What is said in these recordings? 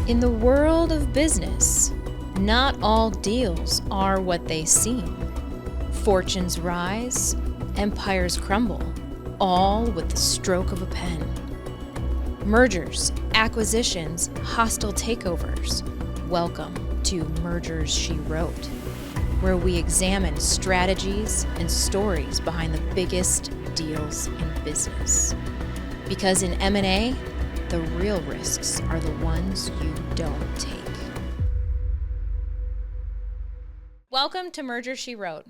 In the world of business, not all deals are what they seem. Fortunes rise, empires crumble, all with the stroke of a pen. Mergers, acquisitions, hostile takeovers. Welcome to Mergers She Wrote, where we examine strategies and stories behind the biggest deals in business. Because in M&A, the real risks are the ones you don't take. Welcome to Mergers She Wrote.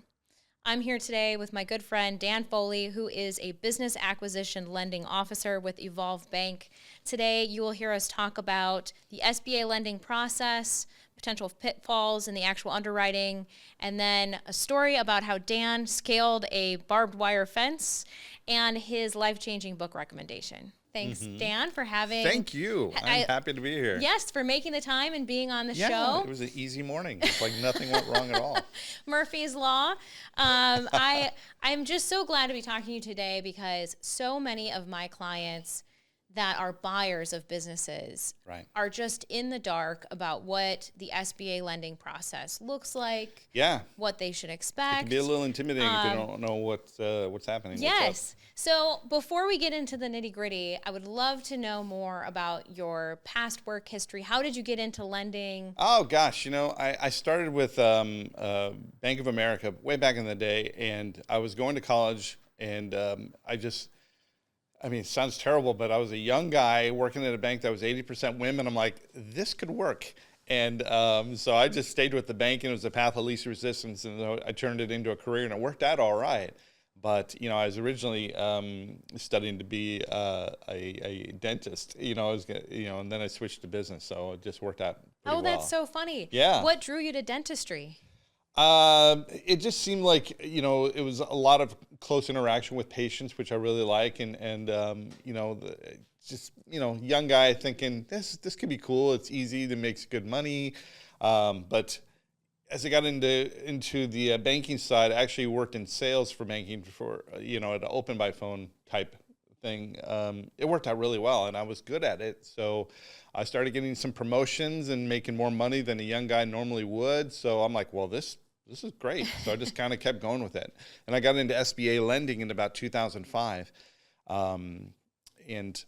I'm here today with my good friend Dan Foley, who is a business acquisition lending officer with Evolve Bank. Today, you will hear us talk about the SBA lending process, potential pitfalls in the actual underwriting, and then a story about how Dan scaled a barbed wire fence and his life-changing book recommendation. Thanks, Dan, for having... Thank you. I'm happy to be here. Yes, for making the time and being on the show. Yeah, it was an easy morning. It's like nothing went wrong at all. Murphy's Law. I'm just so glad to be talking to you today because so many of my clients that are buyers of businesses are just in the dark about what the SBA lending process looks like, what they should expect. It can be a little intimidating if you don't know what's happening. Yes. So before we get into the nitty-gritty, I would love to know more about your past work history. How did you get into lending? Oh, gosh. You know, I started with Bank of America way back in the day, and I was going to college, and I mean, it sounds terrible, but I was a young guy working at a bank that was 80% women. I'm like, this could work. And so I just stayed with the bank, and it was a path of least resistance, and I turned it into a career, and it worked out all right. But, you know, I was originally studying to be a dentist, and then I switched to business, so it just worked out pretty well. Oh, that's so funny. Yeah. What drew you to dentistry? It just seemed like, it was a lot of close interaction with patients, which I really like. And young guy thinking this could be cool. It's easy. It makes good money. But as I got into the banking side, I actually worked in sales for banking for, at an open by phone type thing. It worked out really well, and I was good at it. So I started getting some promotions and making more money than a young guy normally would. So I'm like, well, this is great. So I just kind of kept going with it. And I got into SBA lending in about 2005 and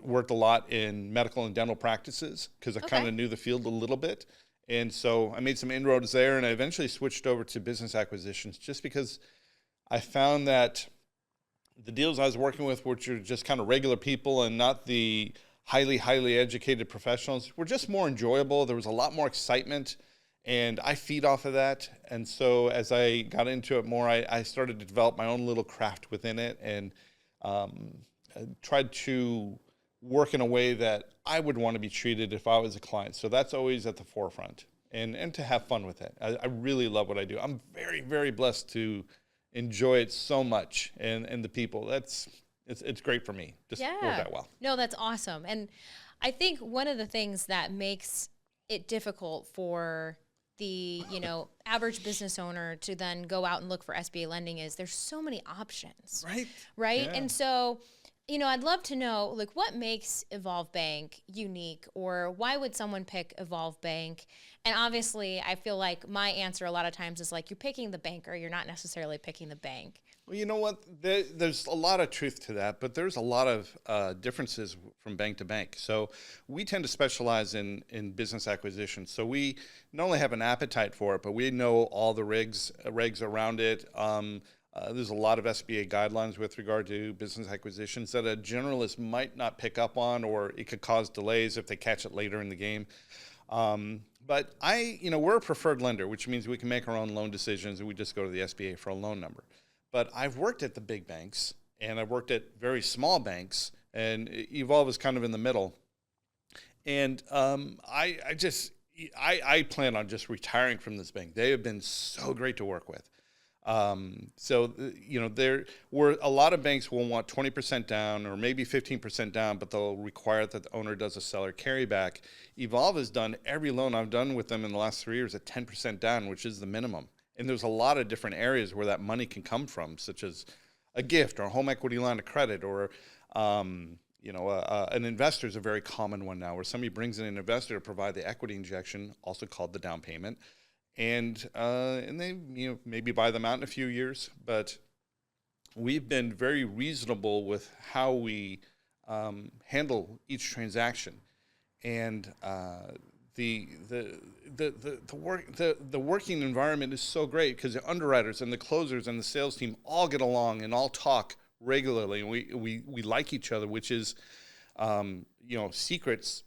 worked a lot in medical and dental practices because I kind of knew the field a little bit. And so I made some inroads there, and I eventually switched over to business acquisitions just because I found that the deals I was working with, which are just kind of regular people and not the highly educated professionals, were just more enjoyable. There was a lot more excitement. And I feed off of that. And so as I got into it more, I started to develop my own little craft within it and tried to work in a way that I would want to be treated if I was a client. So that's always at the forefront and to have fun with it. I really love what I do. I'm very, very blessed to enjoy it so much and the people. It's great for me. Just worked out well. No, that's awesome. And I think one of the things that makes it difficult for the average business owner to then go out and look for SBA lending is there's so many options. Right? Yeah. And so, I'd love to know, like, what makes Evolve Bank unique, or why would someone pick Evolve Bank? And obviously, I feel like my answer a lot of times is like, you're picking the banker, you're not necessarily picking the bank. Well, you know what? There's a lot of truth to that, but there's a lot of differences from bank to bank. So we tend to specialize in business acquisition. So we not only have an appetite for it, but we know all the regs around it. There's a lot of SBA guidelines with regard to business acquisitions that a generalist might not pick up on, or it could cause delays if they catch it later in the game. But we're a preferred lender, which means we can make our own loan decisions, and we just go to the SBA for a loan number. But I've worked at the big banks, and I've worked at very small banks, and Evolve is kind of in the middle. And I plan on just retiring from this bank. They have been so great to work with. There were a lot of banks will want 20% down or maybe 15% down, but they'll require that the owner does a seller carryback. Evolve has done every loan I've done with them in the last 3 years at 10% down, which is the minimum. And there's a lot of different areas where that money can come from, such as a gift or a home equity line of credit or an investor is a very common one now, where somebody brings in an investor to provide the equity injection, also called the down payment, and they maybe buy them out in a few years. But we've been very reasonable with how we handle each transaction, and the working environment is so great because the underwriters and the closers and the sales team all get along and all talk regularly, and we like each other, which is secrets.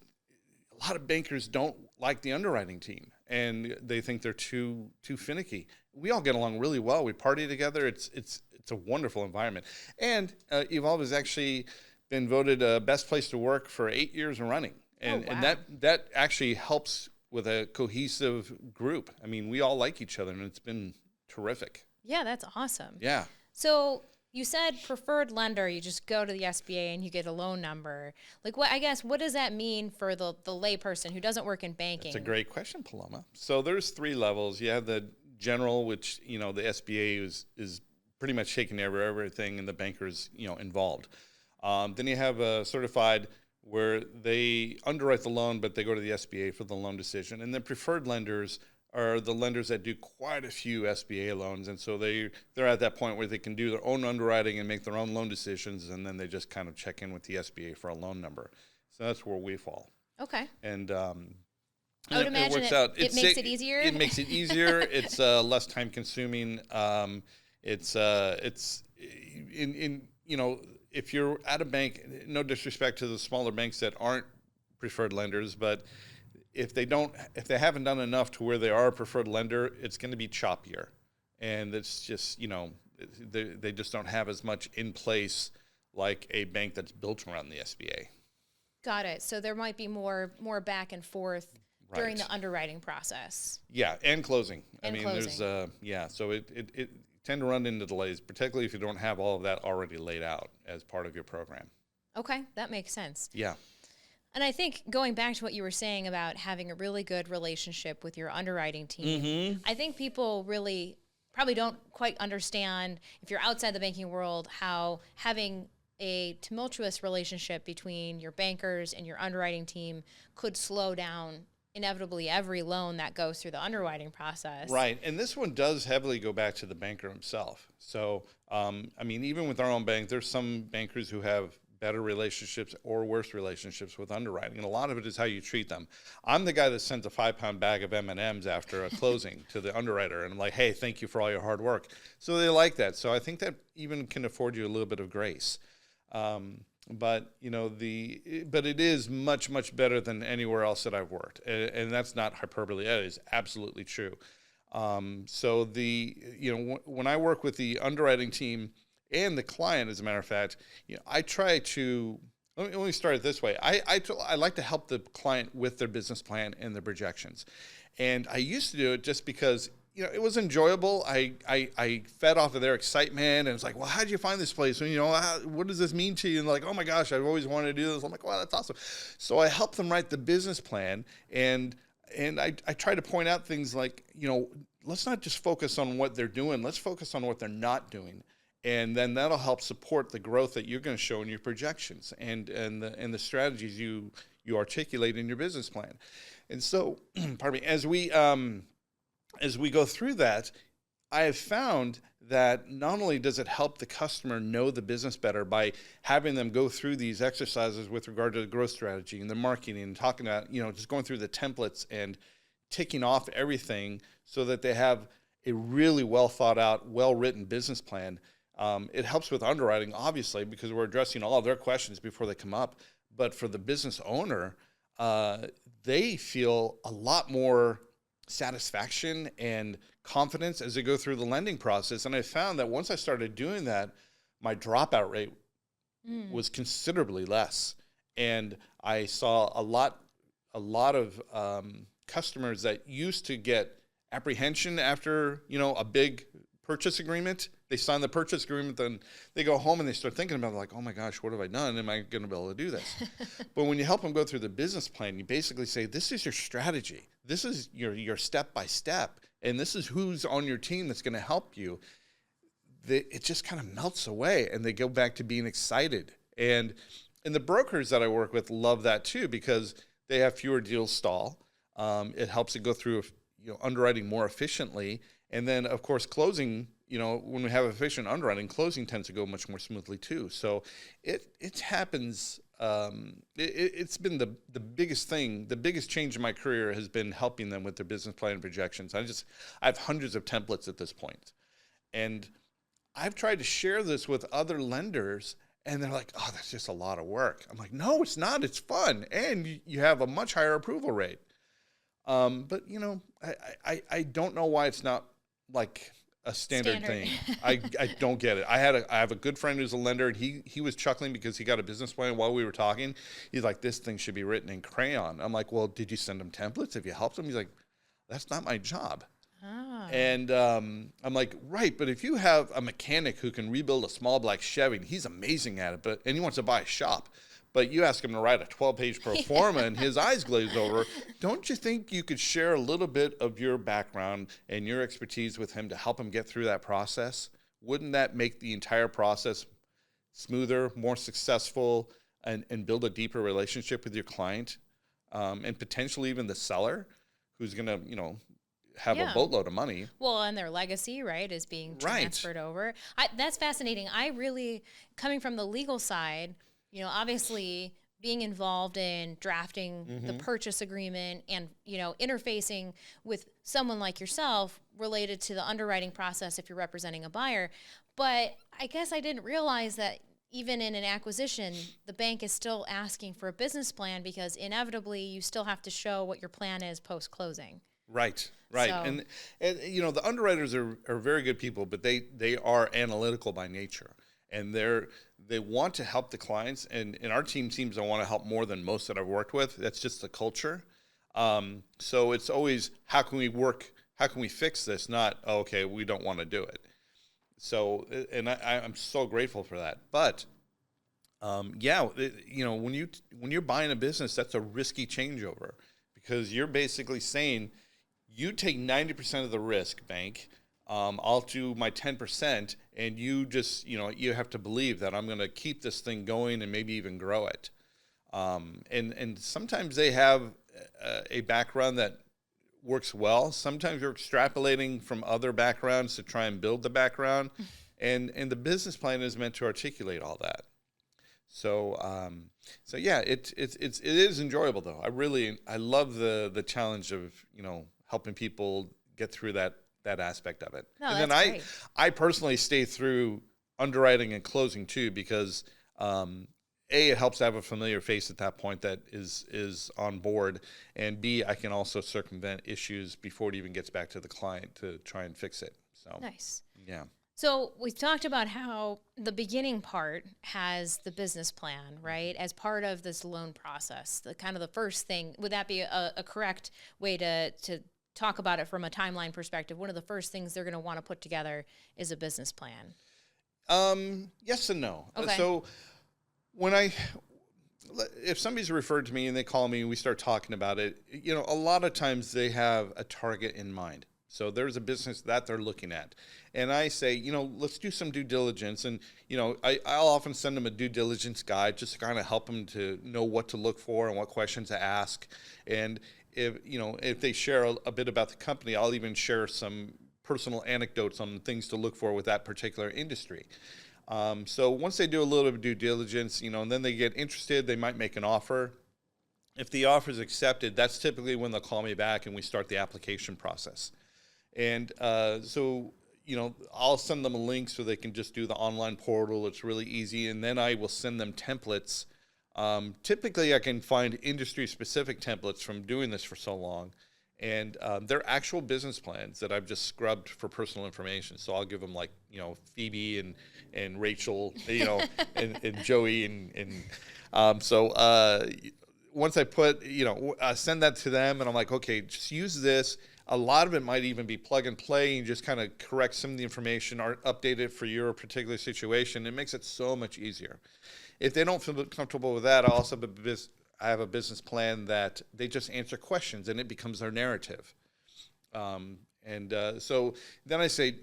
A lot of bankers don't like the underwriting team, and they think they're too finicky. We all get along really well. We party together. It's a wonderful environment. And Evolve has actually been voted best place to work for 8 years running. And, wow. and that actually helps with a cohesive group. I mean, we all like each other, and it's been terrific. Yeah, that's awesome. Yeah. So you said preferred lender, you just go to the SBA and you get a loan number. Like, what does that mean for the layperson who doesn't work in banking? That's a great question, Paloma. So there's 3 levels. You have the general, which, the SBA is pretty much taking everything, and the bankers, involved. Then you have a certified, where they underwrite the loan, but they go to the SBA for the loan decision. And then preferred lenders are the lenders that do quite a few SBA loans, and so they're at that point where they can do their own underwriting and make their own loan decisions, and then they just kind of check in with the SBA for a loan number. So that's where we fall. Okay. And I would imagine it makes it easier. It makes it easier. It's less time consuming. If you're at a bank, no disrespect to the smaller banks that aren't preferred lenders, but if they haven't done enough to where they are a preferred lender, it's going to be choppier, and it's just they just don't have as much in place like a bank that's built around the SBA. Got it. So there might be more back and forth during Right. the underwriting process. Yeah, and closing. Closing. There's so it tend to run into delays, particularly if you don't have all of that already laid out as part of your program. Okay, that makes sense. Yeah. And I think going back to what you were saying about having a really good relationship with your underwriting team, I think people really probably don't quite understand, if you're outside the banking world, how having a tumultuous relationship between your bankers and your underwriting team could slow down inevitably every loan that goes through the underwriting process. Right. And this one does heavily go back to the banker himself. So, even with our own bank, there's some bankers who have better relationships or worse relationships with underwriting. And a lot of it is how you treat them. I'm the guy that sends a 5-pound bag of M&Ms after a closing to the underwriter. And I'm like, hey, thank you for all your hard work. So they like that. So I think that even can afford you a little bit of grace. But it is much, much better than anywhere else that I've worked. And that's not hyperbole. That is absolutely true. When I work with the underwriting team and the client, as a matter of fact, I try to, let me start it this way. I like to help the client with their business plan and their projections. And I used to do it just because, it was enjoyable. I fed off of their excitement, and it's like, well, how did you find this place? And, what does this mean to you? And like, oh my gosh, I've always wanted to do this. I'm like, wow, that's awesome. So I help them write the business plan, and I try to point out things like, let's not just focus on what they're doing. Let's focus on what they're not doing. And then that'll help support the growth that you're going to show in your projections and the strategies you articulate in your business plan. And so, pardon me, as we go through that, I have found that not only does it help the customer know the business better by having them go through these exercises with regard to the growth strategy and the marketing and talking about, just going through the templates and ticking off everything so that they have a really well thought out, well written business plan. It helps with underwriting, obviously, because we're addressing all of their questions before they come up. But for the business owner, they feel a lot more satisfaction and confidence as they go through the lending process. And I found that once I started doing that, my dropout rate was considerably less. And I saw a lot of customers that used to get apprehension after, a big purchase agreement. They sign the purchase agreement, then they go home and they start thinking about it, like, oh my gosh, what have I done? Am I going to be able to do this? But when you help them go through the business plan, you basically say, this is your strategy. This is your step-by-step, and this is who's on your team that's going to help you. It just kind of melts away, and they go back to being excited. And And the brokers that I work with love that too, because they have fewer deals stall. It helps it go through, underwriting more efficiently. And then, of course, closing, when we have efficient underwriting, closing tends to go much more smoothly too. So it happens. It's been the biggest thing. The biggest change in my career has been helping them with their business plan and projections. I have hundreds of templates at this point. And I've tried to share this with other lenders, and they're like, oh, that's just a lot of work. I'm like, no, it's not. It's fun. And you have a much higher approval rate. But, I don't know why it's not like a standard thing. I don't get it. I have a good friend who's a lender, and he was chuckling because he got a business plan while we were talking. He's like, this thing should be written in crayon. I'm like, well, did you send him templates? Have you helped him? He's like, that's not my job. Ah. And I'm like, right, but if you have a mechanic who can rebuild a small black Chevy, and he's amazing at it, and he wants to buy a shop, but you ask him to write a 12-page pro forma and his eyes glaze over, don't you think you could share a little bit of your background and your expertise with him to help him get through that process? Wouldn't that make the entire process smoother, more successful, and build a deeper relationship with your client, and potentially even the seller who's going to, have a boatload of money. Well, and their legacy, right, is being transferred over. That's fascinating. I really, coming from the legal side, obviously being involved in drafting the purchase agreement and, interfacing with someone like yourself related to the underwriting process if you're representing a buyer. But I guess I didn't realize that even in an acquisition, the bank is still asking for a business plan because inevitably you still have to show what your plan is post-closing. Right. So. And the underwriters are very good people, but they are analytical by nature. And they want to help the clients, and our team seems to want to help more than most that I've worked with. That's just the culture. So it's always, how can we fix this? Not, okay, we don't want to do it. So, and I'm so grateful for that. But when you're buying a business, that's a risky changeover, because you're basically saying, you take 90% of the risk, bank. I'll do my 10%, and you just, you have to believe that I'm going to keep this thing going and maybe even grow it. And sometimes they have a background that works well. Sometimes you're extrapolating from other backgrounds to try and build the background, and the business plan is meant to articulate all that. So yeah, it is enjoyable though. I love the challenge of helping people get through that aspect of it. No, and then great. I personally stay through underwriting and closing too, because it helps to have a familiar face at that point that is on board, and B, I can also circumvent issues before it even gets back to the client to try and fix it. So nice. Yeah. So we've talked about how the beginning part has the business plan, right, as part of this loan process. The kind of the first thing, would that be a correct way to talk about it from a timeline perspective? One of the first things they're going to want to put together is a business plan. Yes and no. Okay. So if somebody's referred to me and they call me and we start talking about it, a lot of times they have a target in mind. So there's a business that they're looking at. And I say, let's do some due diligence. And, I'll often send them a due diligence guide just to kind of help them to know what to look for and what questions to ask. And if they share a bit about the company, I'll even share some personal anecdotes on things to look for with that particular industry. So once they do a little bit of due diligence, and then they get interested, they might make an offer. If the offer is accepted, that's typically when they'll call me back and we start the application process. And so I'll send them a link so they can just do the online portal. It's really easy. And then I will send them templates. Typically, I can find industry-specific templates from doing this for so long. And they're actual business plans that I've just scrubbed for personal information. So I'll give them Phoebe and Rachel, and Joey. And so once I put, send that to them, and I'm like, okay, just use this. A lot of it might even be plug and play, and just kind of correct some of the information or update it for your particular situation. It makes it so much easier. If they don't feel comfortable with that, I also have a business plan that they just answer questions, and it becomes their narrative. So then I say,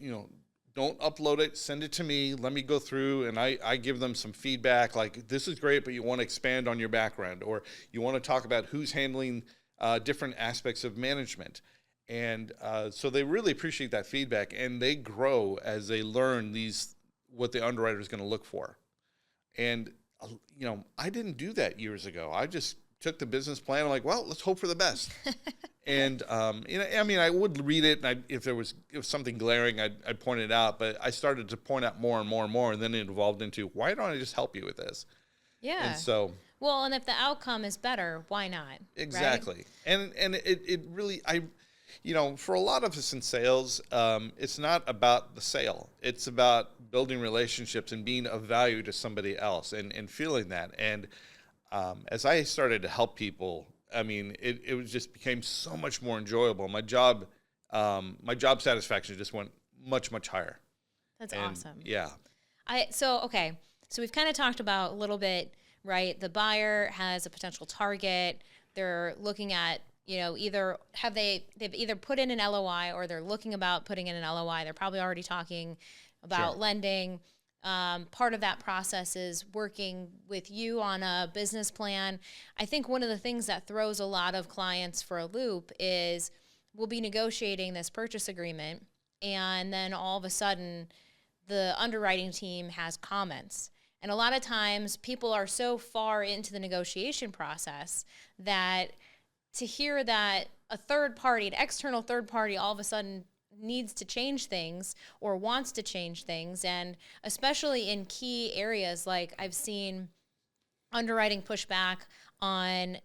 don't upload it, send it to me, let me go through, and I give them some feedback, like, this is great, but you want to expand on your background, or you want to talk about who's handling different aspects of management. And so they really appreciate that feedback, and they grow as they learn what the underwriter is going to look for. And, I didn't do that years ago. I just took the business plan. I'm like, well, let's hope for the best. And, I would read it, and if there was something glaring, I'd point it out. But I started to point out more and more and more, and then it evolved into, why don't I just help you with this? Yeah. And so... Well, and if the outcome is better, why not? Exactly. Right? And it really, for a lot of us in sales, it's not about the sale. It's about building relationships and being of value to somebody else and feeling that. And as I started to help people, it just became so much more enjoyable. My job satisfaction just went much, much higher. That's awesome. Yeah. So we've kind of talked about a little bit, right? The buyer has a potential target. They're looking at, they've either put in an LOI or they're looking about putting in an LOI. They're probably already talking about lending. Part of that process is working with you on a business plan. I think one of the things that throws a lot of clients for a loop is we'll be negotiating this purchase agreement, and then all of a sudden the underwriting team has comments. And a lot of times people are so far into the negotiation process that to hear that a third party, an external third party, all of a sudden needs to change things or wants to change things, and especially in key areas, like I've seen underwriting pushback on,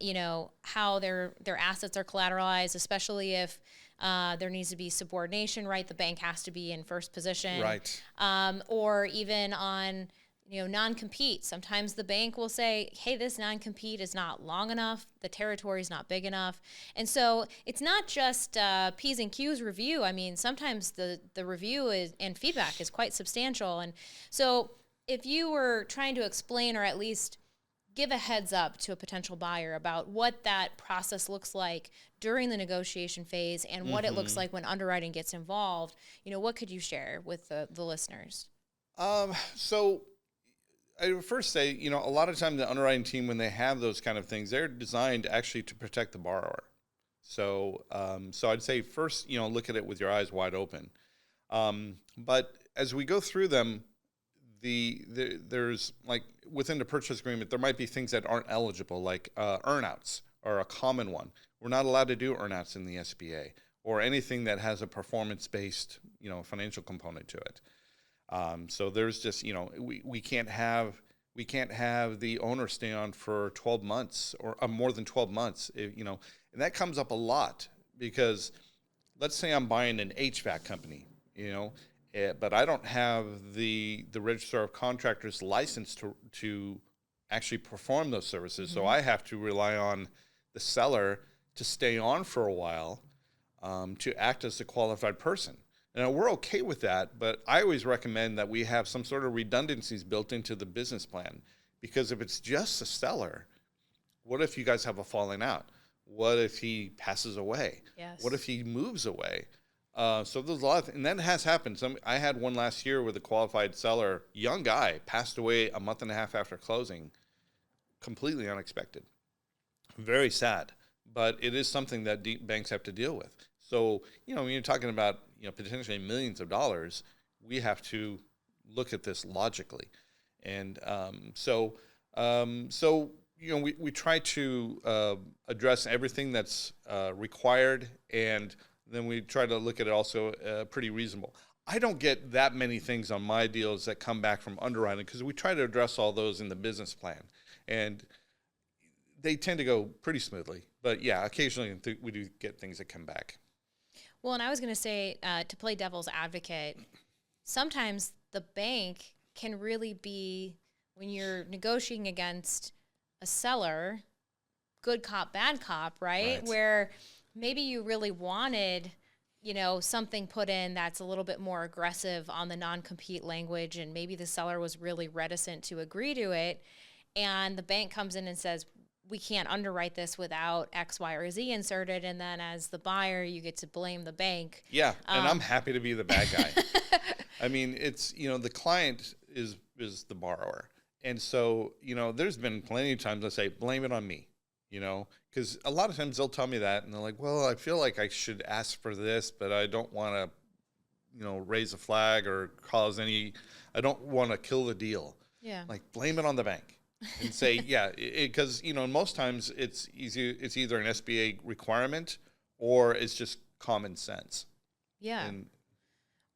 how their assets are collateralized, especially if there needs to be subordination, right? The bank has to be in first position. Right. Or even on non-compete. Sometimes the bank will say, hey, this non-compete is not long enough. The territory is not big enough. And so it's not just P's and Q's review. Sometimes the review and feedback is quite substantial. And so if you were trying to explain or at least give a heads up to a potential buyer about what that process looks like during the negotiation phase and what it looks like when underwriting gets involved, what could you share with the listeners? So I would first say, a lot of time the underwriting team, when they have those kind of things, they're designed actually to protect the borrower. So I'd say first, look at it with your eyes wide open. But as we go through them, there's like within the purchase agreement, there might be things that aren't eligible, like earnouts are a common one. We're not allowed to do earnouts in the SBA or anything that has a performance-based, financial component to it. So there's just, we can't have the owner stay on for 12 months or more than 12 months, and that comes up a lot because let's say I'm buying an HVAC company, but I don't have the Register of Contractors license to actually perform those services. So I have to rely on the seller to stay on for a while to act as a qualified person. Now, we're okay with that, but I always recommend that we have some sort of redundancies built into the business plan, because if it's just a seller, what if you guys have a falling out? What if he passes away? Yes. What if he moves away? So there's a lot and that has happened. I had one last year with a qualified seller, young guy, passed away a month and a half after closing, completely unexpected. Very sad, but it is something that banks have to deal with. So, when you're talking about, potentially millions of dollars, we have to look at this logically. And we try to address everything that's required, and then we try to look at it also pretty reasonable. I don't get that many things on my deals that come back from underwriting because we try to address all those in the business plan. And they tend to go pretty smoothly. But, yeah, occasionally we do get things that come back. Well, and I was going to say, to play devil's advocate, sometimes the bank can really be, when you're negotiating against a seller, good cop, bad cop, right? Where maybe you really wanted, something put in that's a little bit more aggressive on the non-compete language, and maybe the seller was really reticent to agree to it, and the bank comes in and says, we can't underwrite this without X, Y, or Z inserted. And then as the buyer, you get to blame the bank. Yeah, and I'm happy to be the bad guy. I mean, it's, the client is the borrower. And so, there's been plenty of times I say, blame it on me, because a lot of times they'll tell me that and they're like, well, I feel like I should ask for this, but I don't want to, raise a flag or I don't want to kill the deal. Yeah. Like, blame it on the bank and say, yeah, because, most times it's either an SBA requirement or it's just common sense. Yeah.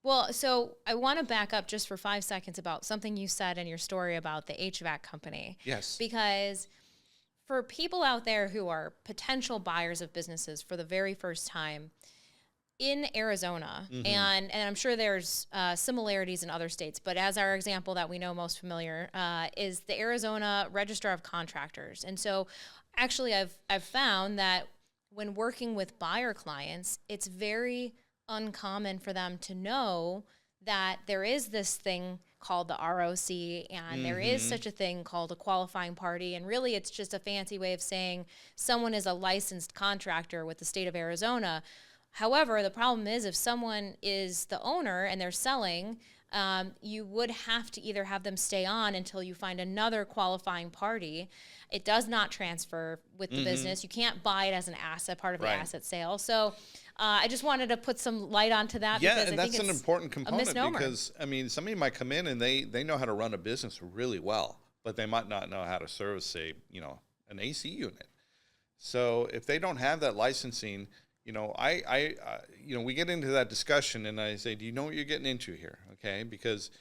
Well, so I want to back up just for 5 seconds about something you said in your story about the HVAC company. Yes. Because for people out there who are potential buyers of businesses for the very first time in Arizona, and I'm sure there's similarities in other states, but as our example that we know most familiar is the Arizona Register of Contractors. And so actually I've found that when working with buyer clients, it's very uncommon for them to know that there is this thing called the ROC and there is such a thing called a qualifying party. And really it's just a fancy way of saying someone is a licensed contractor with the state of Arizona. However, the problem is if someone is the owner and they're selling, you would have to either have them stay on until you find another qualifying party. It does not transfer with the business. You can't buy it as an asset, part of the asset sale. So I just wanted to put some light onto that. Yeah, because and I think that's an it's important component misnomer. because, somebody might come in and they know how to run a business really well, but they might not know how to service, an AC unit. So if they don't have that licensing, we get into that discussion and I say, do you know what you're getting into here? Okay. Because,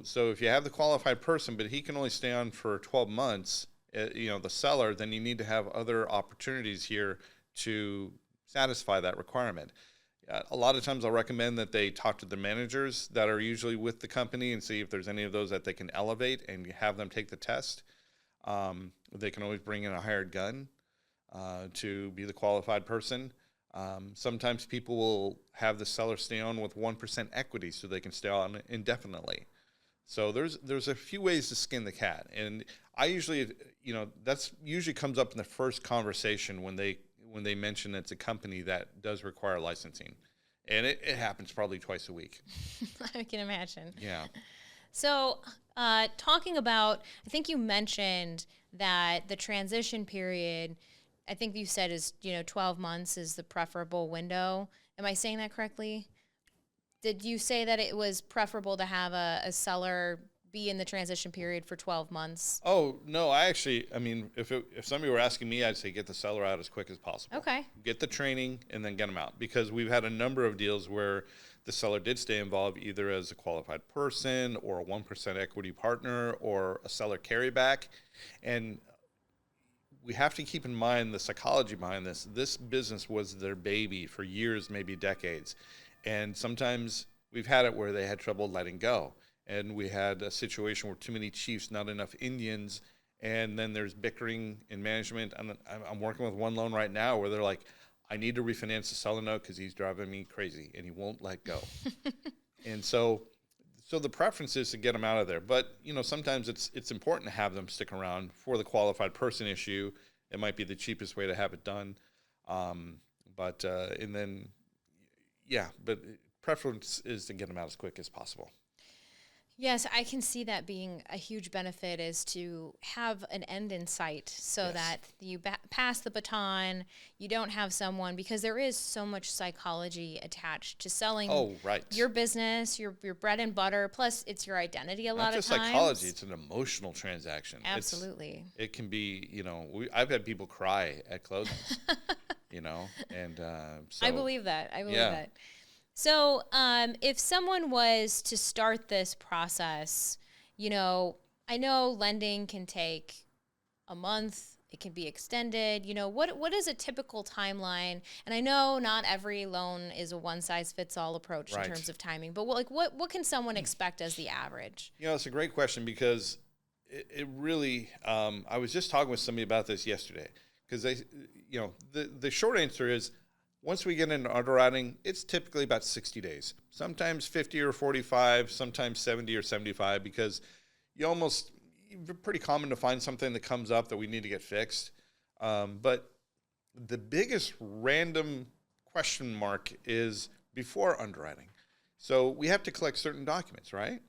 so if you have the qualified person, but he can only stay on for 12 months, the seller, then you need to have other opportunities here to satisfy that requirement. A lot of times I'll recommend that they talk to the managers that are usually with the company and see if there's any of those that they can elevate and have them take the test. They can always bring in a hired gun to be the qualified person. Sometimes people will have the seller stay on with 1% equity so they can stay on indefinitely. So there's a few ways to skin the cat. And I usually, that's usually comes up in the first conversation when they mention it's a company that does require licensing. And it happens probably twice a week. I can imagine. Yeah. So talking about, I think you mentioned that the transition period, I think you said is, 12 months is the preferable window. Am I saying that correctly? Did you say that it was preferable to have a seller be in the transition period for 12 months? Oh, no, if somebody were asking me, I'd say get the seller out as quick as possible. Okay. Get the training and then get them out, because we've had a number of deals where the seller did stay involved either as a qualified person or a 1% equity partner or a seller carryback. And we have to keep in mind the psychology behind this. This business was their baby for years, maybe decades. And sometimes we've had it where they had trouble letting go. And we had a situation where too many chiefs, not enough Indians, and then there's bickering in management. I'm working with one loan right now where they're like, I need to refinance the seller note because he's driving me crazy and he won't let go. And so the preference is to get them out of there. But, sometimes it's important to have them stick around for the qualified person issue. It might be the cheapest way to have it done. But preference is to get them out as quick as possible. Yes, I can see that being a huge benefit is to have an end in sight so that you pass the baton, you don't have someone, because there is so much psychology attached to selling your business, your bread and butter, plus it's your identity a lot of times. Not just psychology, it's an emotional transaction. Absolutely. It can be, I've had people cry at closings, and so. I believe that. That. So if someone was to start this process, I know lending can take a month. It can be extended. What is a typical timeline? And I know not every loan is a one-size-fits-all approach in terms of timing. But what can someone expect as the average? It's a great question because it really I was just talking with somebody about this yesterday because the short answer is, once we get into underwriting, it's typically about 60 days, sometimes 50 or 45, sometimes 70 or 75, because it's pretty common to find something that comes up that we need to get fixed. But the biggest random question mark is before underwriting. So we have to collect certain documents, right?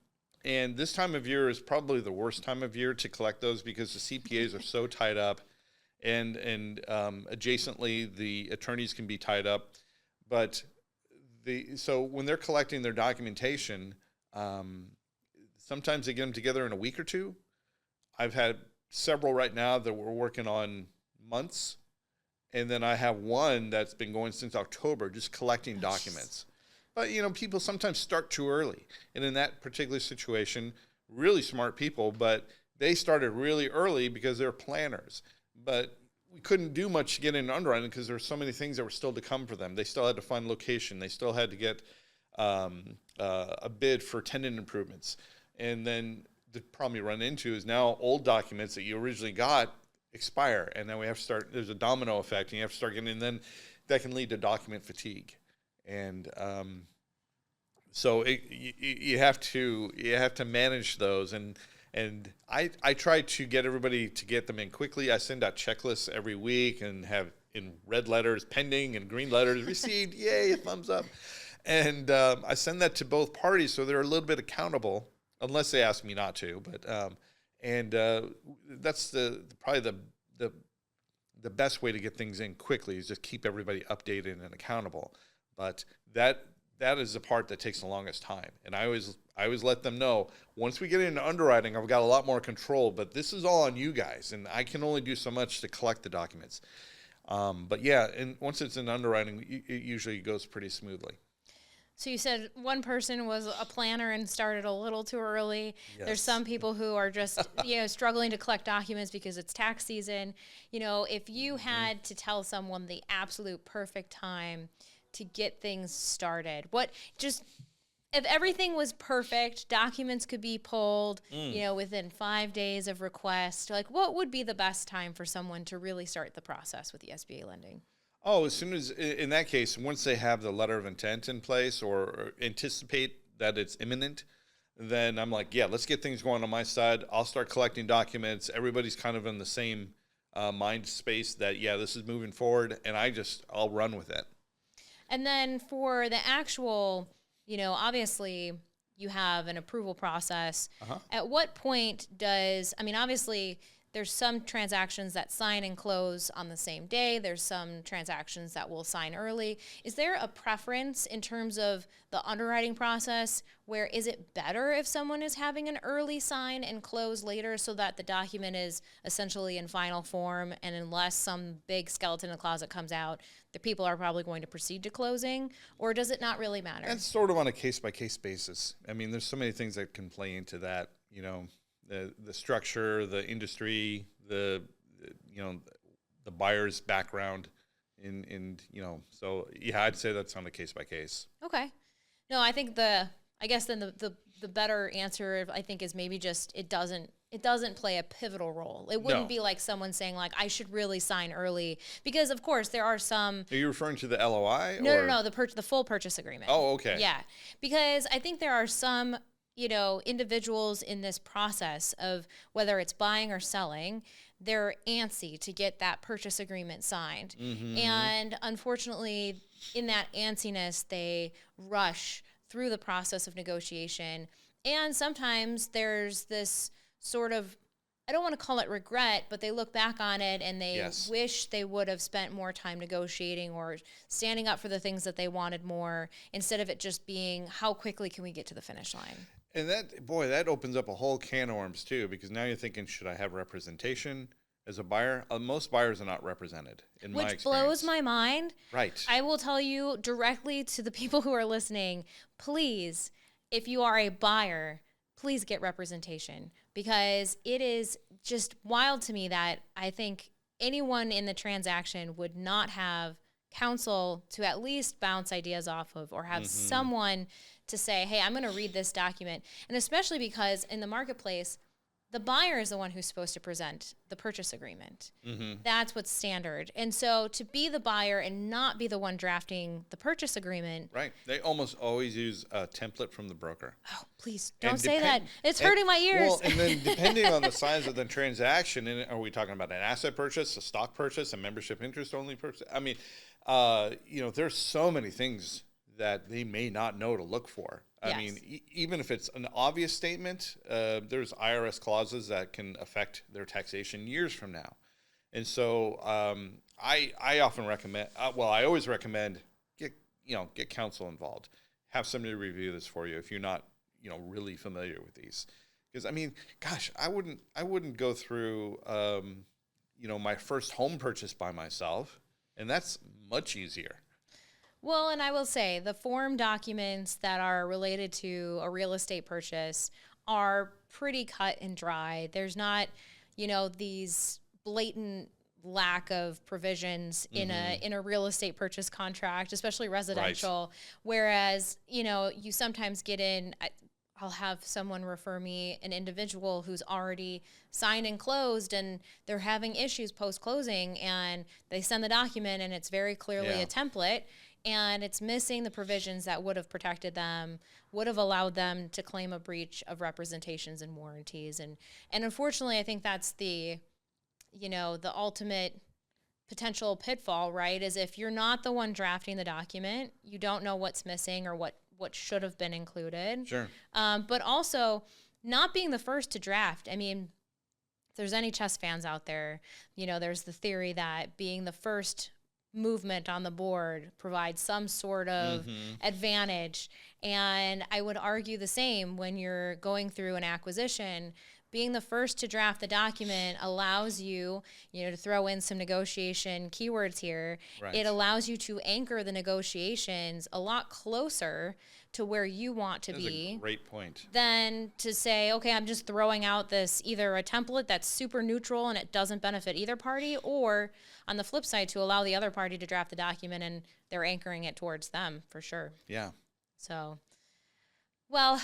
And this time of year is probably the worst time of year to collect those because the CPAs are so tied up, and adjacently the attorneys can be tied up. But so when they're collecting their documentation, sometimes they get them together in a week or two. I've had several right now that we're working on months, and then I have one that's been going since October, just collecting documents. But, people sometimes start too early. And in that particular situation, really smart people, but they started really early because they're planners. But we couldn't do much to get into underwriting because there were so many things that were still to come for them. They still had to find location. They still had to get a bid for tenant improvements. And then the problem you run into is now old documents that you originally got expire. And then we have to start, there's a domino effect, and you have to start getting, and then that can lead to document fatigue. And so you have to manage those, and I try to get everybody to get them in quickly. I send out checklists every week and have in red letters pending and green letters received, yay, thumbs up, and I send that to both parties so they're a little bit accountable, unless they ask me not to. But that's probably the best way to get things in quickly is just keep everybody updated and accountable. But that is the part that takes the longest time. And I always let them know, once we get into underwriting, I've got a lot more control, but this is all on you guys, and I can only do so much to collect the documents. But yeah, and once it's in underwriting, it usually goes pretty smoothly. So you said one person was a planner and started a little too early. Yes. There's some people who are just, struggling to collect documents because it's tax season. If you had to tell someone the absolute perfect time to get things started, if everything was perfect, documents could be pulled, within 5 days of request, what would be the best time for someone to really start the process with the SBA lending? Oh, as soon as, in that case, once they have the letter of intent in place or anticipate that it's imminent, then I'm like, yeah, let's get things going on my side. I'll start collecting documents. Everybody's kind of in the same mind space that, yeah, this is moving forward, and I'll run with it. And then for the actual, obviously you have an approval process. Uh-huh. At what point obviously there's some transactions that sign and close on the same day. There's some transactions that will sign early. Is there a preference in terms of the underwriting process where is it better if someone is having an early sign and close later so that the document is essentially in final form, and unless some big skeleton in the closet comes out, the people are probably going to proceed to closing? Or does it not really matter? That's sort of on a case-by-case basis. I mean, there's so many things that can play into that, the structure, the industry, the buyer's background, so yeah, I'd say that's on a case by case. Okay. No, I think the better answer I think is maybe just it doesn't play a pivotal role. It wouldn't be like someone saying I should really sign early, because of course there are some. Are you referring to the LOI? No, the full purchase agreement. Oh, okay. Yeah, because I think there are some individuals in this process of whether it's buying or selling, they're antsy to get that purchase agreement signed. Mm-hmm. And unfortunately, in that antsiness, they rush through the process of negotiation. And sometimes there's this sort of, I don't want to call it regret, but they look back on it and they wish they would have spent more time negotiating or standing up for the things that they wanted more, instead of it just being, how quickly can we get to the finish line? And that opens up a whole can of worms too, because now you're thinking, should I have representation as a buyer? Most buyers are not represented, in my experience. Which blows my mind. Right. I will tell you directly to the people who are listening, please, if you are a buyer, please get representation, because it is just wild to me that I think anyone in the transaction would not have counsel to at least bounce ideas off of, or have someone to say, hey, I'm going to read this document. And especially because in the marketplace, the buyer is the one who's supposed to present the purchase agreement. Mm-hmm. That's what's standard. And so to be the buyer and not be the one drafting the purchase agreement. Right. They almost always use a template from the broker. Oh, please don't say that. It's hurting my ears. Well, and then depending on the size of the transaction, are we talking about an asset purchase, a stock purchase, a membership interest only purchase? I mean, there's so many things that they may not know to look for. I mean, even if it's an obvious statement, there's IRS clauses that can affect their taxation years from now. And so I often recommend, I always recommend get counsel involved. Have somebody review this for you if you're not, really familiar with these. Because I mean, gosh, I wouldn't go through, my first home purchase by myself, and that's much easier. Well, and I will say the form documents that are related to a real estate purchase are pretty cut and dry. There's not, these blatant lack of provisions in a real estate purchase contract, especially residential. Right. Whereas, you sometimes get in, I'll have someone refer me an individual who's already signed and closed, and they're having issues post-closing, and they send the document and it's very clearly a template, and it's missing the provisions that would have protected them, would have allowed them to claim a breach of representations and warranties. And unfortunately, I think that's the ultimate potential pitfall, right? Is if you're not the one drafting the document, you don't know what's missing or what should have been included. Sure. But also not being the first to draft. I mean, if there's any chess fans out there, there's the theory that being the first movement on the board provides some sort of advantage. And I would argue the same when you're going through an acquisition. Being the first to draft the document allows you, to throw in some negotiation keywords here. Right. It allows you to anchor the negotiations a lot closer to where you want to be. That's a great point. Than to say, okay, I'm just throwing out this either a template that's super neutral and it doesn't benefit either party, or on the flip side, to allow the other party to draft the document and they're anchoring it towards them for sure. Yeah. So, well,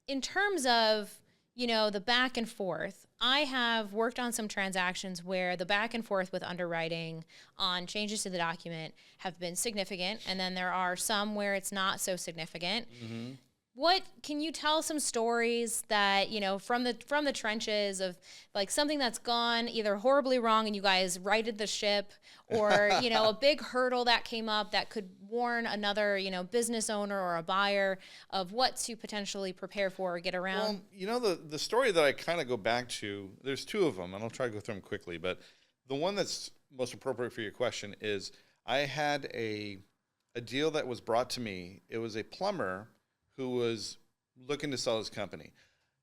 in terms of the back and forth, I have worked on some transactions where the back and forth with underwriting on changes to the document have been significant, and then there are some where it's not so significant. Mm-hmm. What can you tell some stories that, from the trenches of like something that's gone either horribly wrong and you guys righted the ship, or, a big hurdle that came up that could warn another, business owner or a buyer of what to potentially prepare for or get around? Well, the story that I kind of go back to, there's two of them, and I'll try to go through them quickly, but the one that's most appropriate for your question is I had a deal that was brought to me. It was a plumber who was looking to sell his company.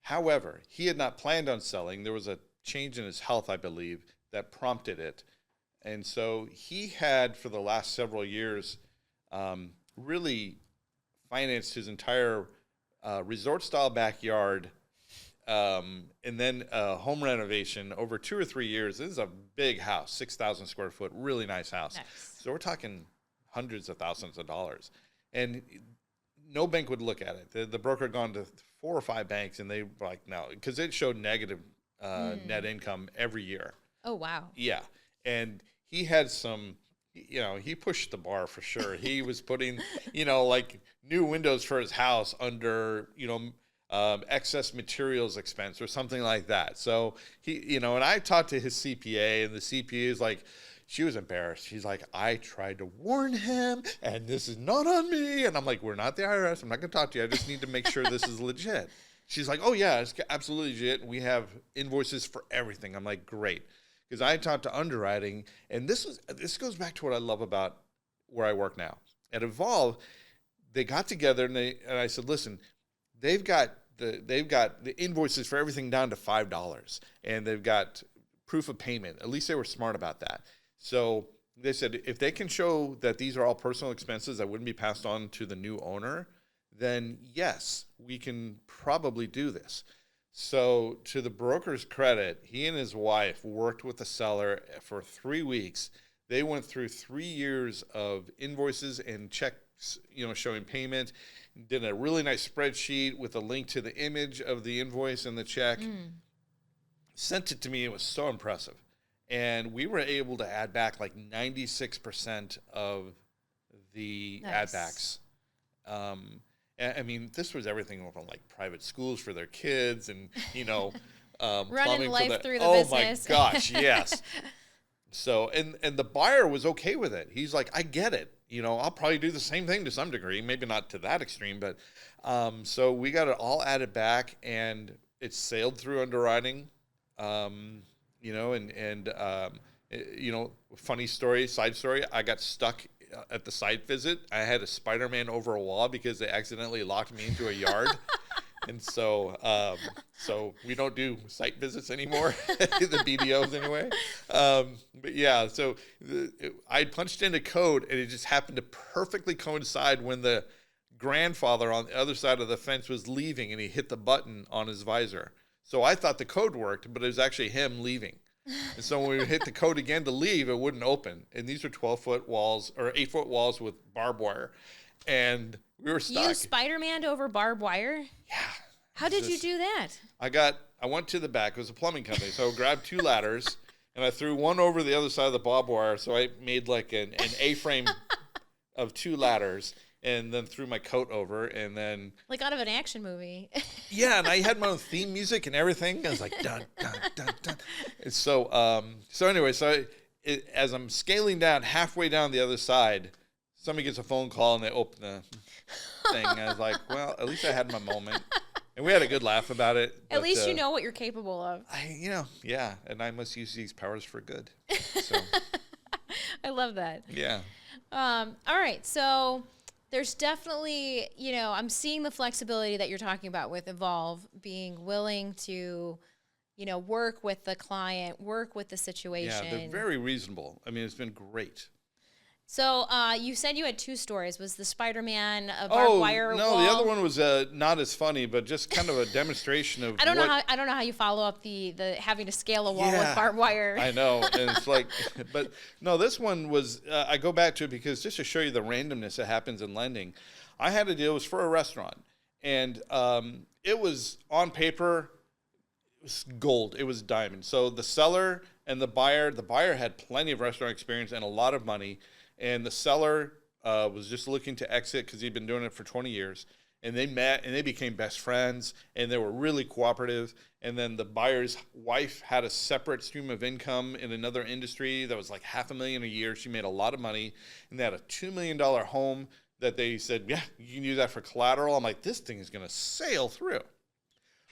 However, he had not planned on selling. There was a change in his health, I believe, that prompted it. And so he had, for the last several years, really financed his entire resort-style backyard and then a home renovation over 2 or 3 years. This is a big house, 6,000 square foot, really nice house. Nice. So we're talking hundreds of thousands of dollars. And no bank would look at it. The broker had gone to 4 or 5 banks, and they were like, no, because it showed negative net income every year. Oh, wow. Yeah. And he had some, he pushed the bar for sure. He was putting, like new windows for his house under, excess materials expense or something like that. So he, and I talked to his CPA, and the CPA is like, she was embarrassed. She's like, I tried to warn him, and this is not on me. And I'm like, we're not the IRS. I'm not going to talk to you. I just need to make sure this is legit. She's like, oh, yeah, it's absolutely legit. We have invoices for everything. I'm like, great. Because I talked to underwriting, and this goes back to what I love about where I work now. At Evolve, they got together, and I said, listen, they've got the invoices for everything down to $5, and they've got proof of payment. At least they were smart about that. So they said, if they can show that these are all personal expenses that wouldn't be passed on to the new owner, then yes, we can probably do this. So to the broker's credit, he and his wife worked with the seller for 3 weeks. They went through 3 years of invoices and checks, showing payment, did a really nice spreadsheet with a link to the image of the invoice and the check, sent it to me. It was so impressive. And we were able to add back like 96% of the add backs. I mean, this was everything from like private schools for their kids and, running life through the business. Oh my gosh, yes. So, and the buyer was okay with it. He's like, I get it. I'll probably do the same thing to some degree, maybe not to that extreme, but so we got it all added back, and it sailed through underwriting, funny story, side story. I got stuck at the site visit. I had a Spider-Man over a wall because they accidentally locked me into a yard. And so we don't do site visits anymore, the BDOs anyway. But yeah, so I punched in a code, and it just happened to perfectly coincide when the grandfather on the other side of the fence was leaving, and he hit the button on his visor. So I thought the code worked, but it was actually him leaving. And so when we hit the code again to leave, it wouldn't open. And these are 12-foot walls or 8-foot walls with barbed wire. And we were stuck. You Spider-Man over barbed wire? Yeah. How did you do that? I went to the back. It was a plumbing company. So I grabbed 2 ladders, and I threw one over the other side of the barbed wire. So I made like an A-frame of 2 ladders, and then threw my coat over, and then... Like out of an action movie. Yeah, and I had my own theme music and everything. I was like, dun, dun, dun, dun. And so anyway, as I'm scaling down, halfway down the other side, somebody gets a phone call, and they open the thing. I was like, well, at least I had my moment. And we had a good laugh about it. At least you know what you're capable of. Yeah, and I must use these powers for good. So. I love that. Yeah. All right, so there's definitely, I'm seeing the flexibility that you're talking about with Evolve, being willing to, work with the client, work with the situation. Yeah, they're very reasonable. I mean, it's been great. So you said you had 2 stories. Was the Spider-Man barbed wire no, wall? the other one was not as funny, but just kind of a demonstration of I don't know how you follow up the having to scale a wall with barbed wire. I know, and it's like, but no, this one was. I go back to it because just to show you the randomness that happens in lending. I had a deal. It was for a restaurant, and it was on paper. It was gold. It was diamond. So the seller and the buyer had plenty of restaurant experience and a lot of money. And the seller was just looking to exit because he'd been doing it for 20 years. And they met, and they became best friends, and they were really cooperative. And then the buyer's wife had a separate stream of income in another industry that was like $500,000 a year. She made a lot of money, and they had a $2 million home that they said, yeah, you can use that for collateral. I'm like, this thing is going to sail through.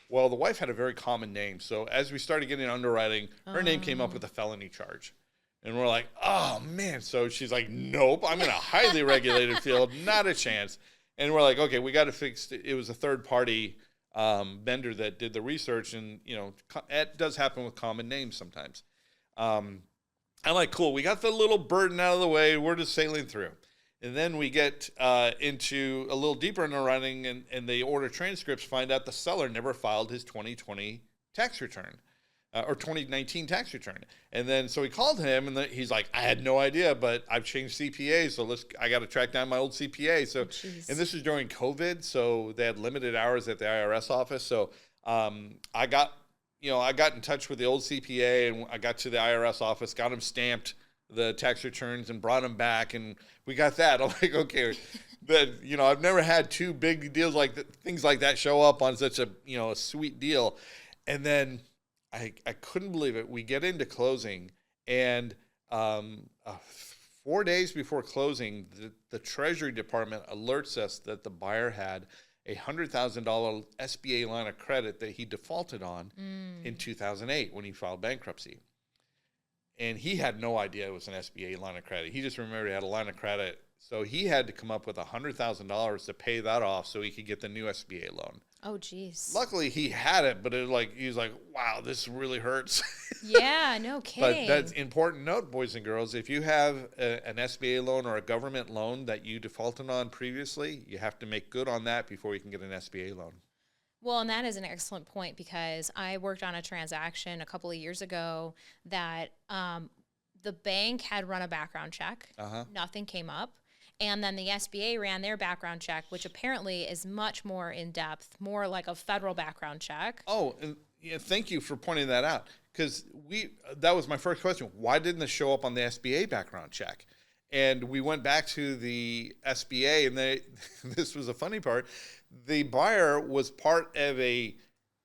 Well, the wife had a very common name. So as we started getting underwriting, her name came up with a felony charge. And we're like, oh, man. So she's like, nope, I'm in a highly regulated field, not a chance. And we're like, okay, we got to fix it. It was a third-party vendor that did the research. And, it does happen with common names sometimes. I'm like, cool, we got the little burden out of the way. We're just sailing through. And then we get into a little deeper in the running, and they order transcripts, find out the seller never filed his 2020 tax return. Or 2019 tax return. And then, so we called him, and he's like, I had no idea, but I've changed CPAs, so I got to track down my old CPA. So, and this was during COVID, so they had limited hours at the IRS office. So I got in touch with the old CPA, and I got to the IRS office, got him stamped the tax returns, and brought him back, and we got that. I'm like, okay. But, I've never had 2 big deals like things like that show up on such a sweet deal. And then I couldn't believe it. We get into closing, and 4 days before closing, the Treasury Department alerts us that the buyer had a $100,000 SBA line of credit that he defaulted on in 2008 when he filed bankruptcy. And he had no idea it was an SBA line of credit. He just remembered he had a line of credit. So he had to come up with $100,000 to pay that off so he could get the new SBA loan. Oh, geez. Luckily, he had it, but he was like, wow, this really hurts. Yeah, no kidding. But that's important note, boys and girls. If you have an SBA loan or a government loan that you defaulted on previously, you have to make good on that before you can get an SBA loan. Well, and that is an excellent point, because I worked on a transaction a couple of years ago that the bank had run a background check. Nothing came up. And then the SBA ran their background check, which apparently is much more in-depth, more like a federal background check. Oh, and thank you for pointing that out, because that was my first question. Why didn't this show up on the SBA background check? And we went back to the SBA, and this was a funny part. The buyer was part of a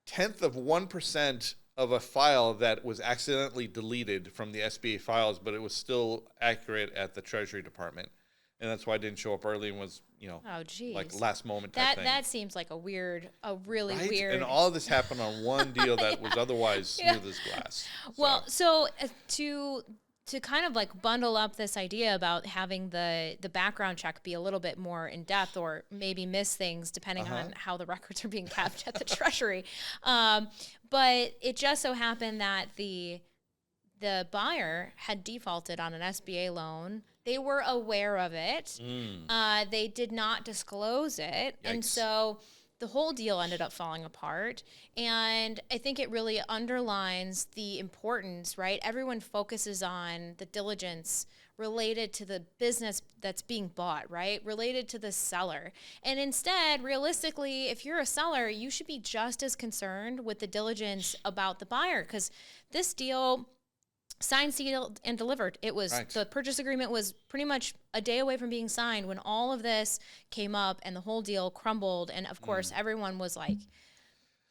0.1% of a file that was accidentally deleted from the SBA files, but it was still accurate at the Treasury Department. and that's why I didn't show up early and was, Oh, geez. like last moment type thing. That seems like a really Right? weird. And all of this happened on one deal that was otherwise smooth as glass. Well, so to kind of like bundle up this idea about having the background check be a little bit more in depth, or maybe miss things depending on how the records are being kept at the Treasury. But it just so happened that the buyer had defaulted on an SBA loan. They were aware of it. They did not disclose it. Yikes. And so the whole deal ended up falling apart. And I think it really underlines the importance, right? Everyone focuses on the diligence related to the business that's being bought, right? Related to the seller. And instead, realistically, if you're a seller, you should be just as concerned with the diligence about the buyer, because this deal, signed, sealed, and delivered. It was Right. The purchase agreement was pretty much a day away from being signed when all of this came up and the whole deal crumbled. And of course, everyone was like,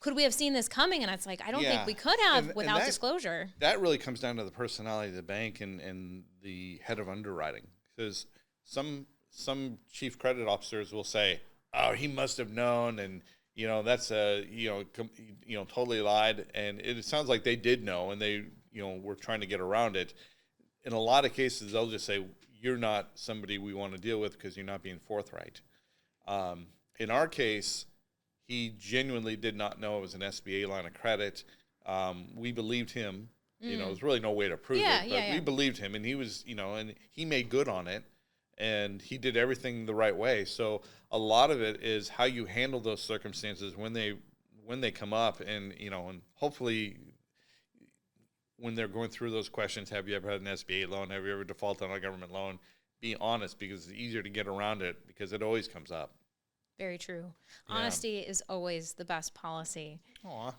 could we have seen this coming? And it's like, I don't think we could have without disclosure. That really comes down to the personality of the bank and the head of underwriting. Because some chief credit officers will say, "Oh, he must have known," and that's totally lied. And it sounds like they did know, and they were trying to get around it. In a lot of cases, they'll just say, "You're not somebody we want to deal with because you're not being forthright." In our case, he genuinely did not know it was an SBA line of credit. We believed him. There's really no way to prove it, but we believed him, and he was, and he made good on it, and he did everything the right way. So a lot of it is how you handle those circumstances when they come up, and and hopefully when they're going through those questions, have you ever had an SBA loan? Have you ever defaulted on a government loan? Be honest, because it's easier to get around it because it always comes up. Very true. Honesty is always the best policy. Aw.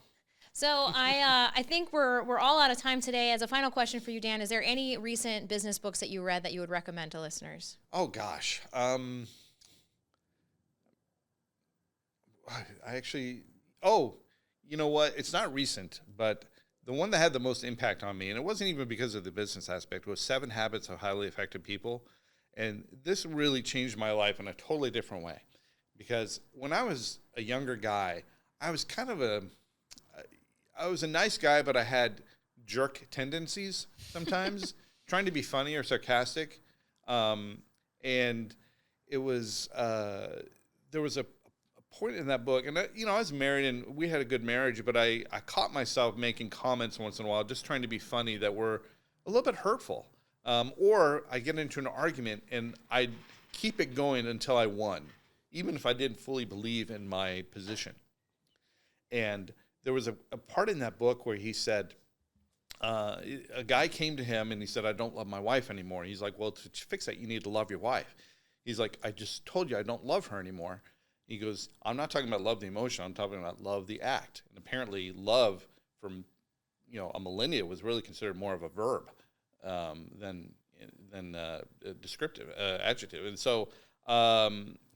So I think we're all out of time today. As a final question for you, Dan, is there any recent business books that you read that you would recommend to listeners? Oh gosh, I actually. Oh, you know what? It's not recent, but the one that had the most impact on me, and it wasn't even because of the business aspect, was 7 Habits of Highly Effective People, and this really changed my life in a totally different way. Because when I was a younger guy, I was kind of I was a nice guy, but I had jerk tendencies sometimes, trying to be funny or sarcastic. And it was, there was a point in that book, and I was married and we had a good marriage, but I caught myself making comments once in a while, just trying to be funny, that were a little bit hurtful. Or I get into an argument and I'd keep it going until I won, even if I didn't fully believe in my position. And there was a part in that book where he said, a guy came to him and he said, "I don't love my wife anymore." He's like, "Well, to fix that, you need to love your wife." He's like, "I just told you I don't love her anymore." He goes, "I'm not talking about love the emotion, I'm talking about love the act." And apparently love from, a millennia was really considered more of a verb than a descriptive adjective. And so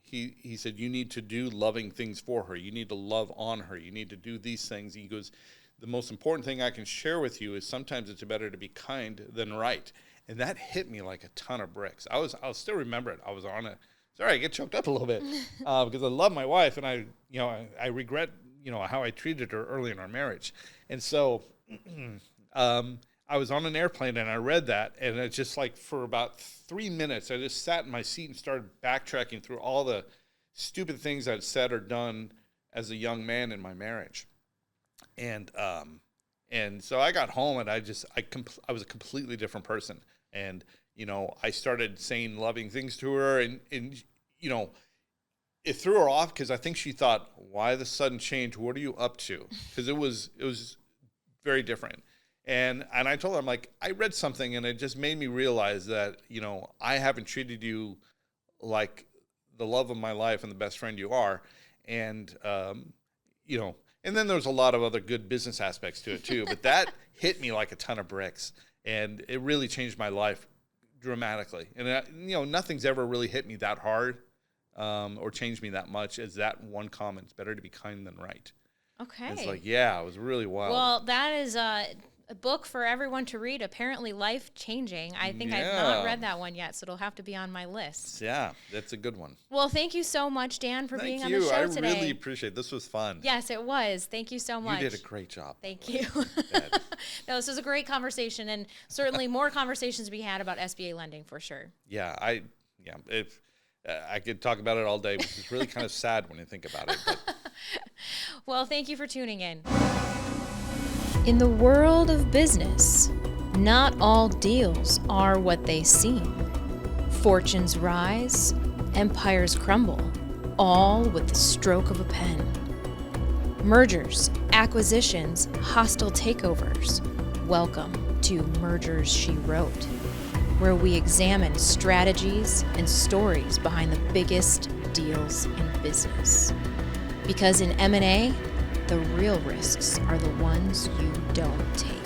he said, "You need to do loving things for her. You need to love on her. You need to do these things." He goes, "The most important thing I can share with you is sometimes it's better to be kind than right." And that hit me like a ton of bricks. I'll still remember it. I was on sorry, I get choked up a little bit because I love my wife, and I regret, how I treated her early in our marriage. And so I was on an airplane and I read that, and it's just like for about 3 minutes, I just sat in my seat and started backtracking through all the stupid things I'd said or done as a young man in my marriage. And so I got home and I was a completely different person. And, I started saying loving things to her, and it threw her off because I think she thought, "Why the sudden change? What are you up to?" Because it was very different. And I told her, I'm like, "I read something and it just made me realize that, I haven't treated you like the love of my life and the best friend you are." And, and then there's a lot of other good business aspects to it too, but that hit me like a ton of bricks, and it really changed my life dramatically. And, nothing's ever really hit me that hard or changed me that much as that one comment. It's better to be kind than right. Okay. And it's like, yeah, it was really wild. Well, that is a book for everyone to read, apparently life-changing. I think I've Yeah. not read that one yet, so it'll have to be on my list. Yeah, that's a good one. Well, thank you so much, Dan, for being on the show I today. really appreciate it. This was fun. Yes, it was. Thank you so much. You did a great job. Thank you. No, this was a great conversation, and certainly more conversations to be had about SBA lending for sure. If I could talk about it all day, which is really kind of sad when you think about it. But. Well, thank you for tuning in. In the world of business, not all deals are what they seem. Fortunes rise, empires crumble, all with the stroke of a pen. Mergers, acquisitions, hostile takeovers. Welcome to Mergers She Wrote, where we examine strategies and stories behind the biggest deals in business. Because in M&A, the real risks are the ones you don't take.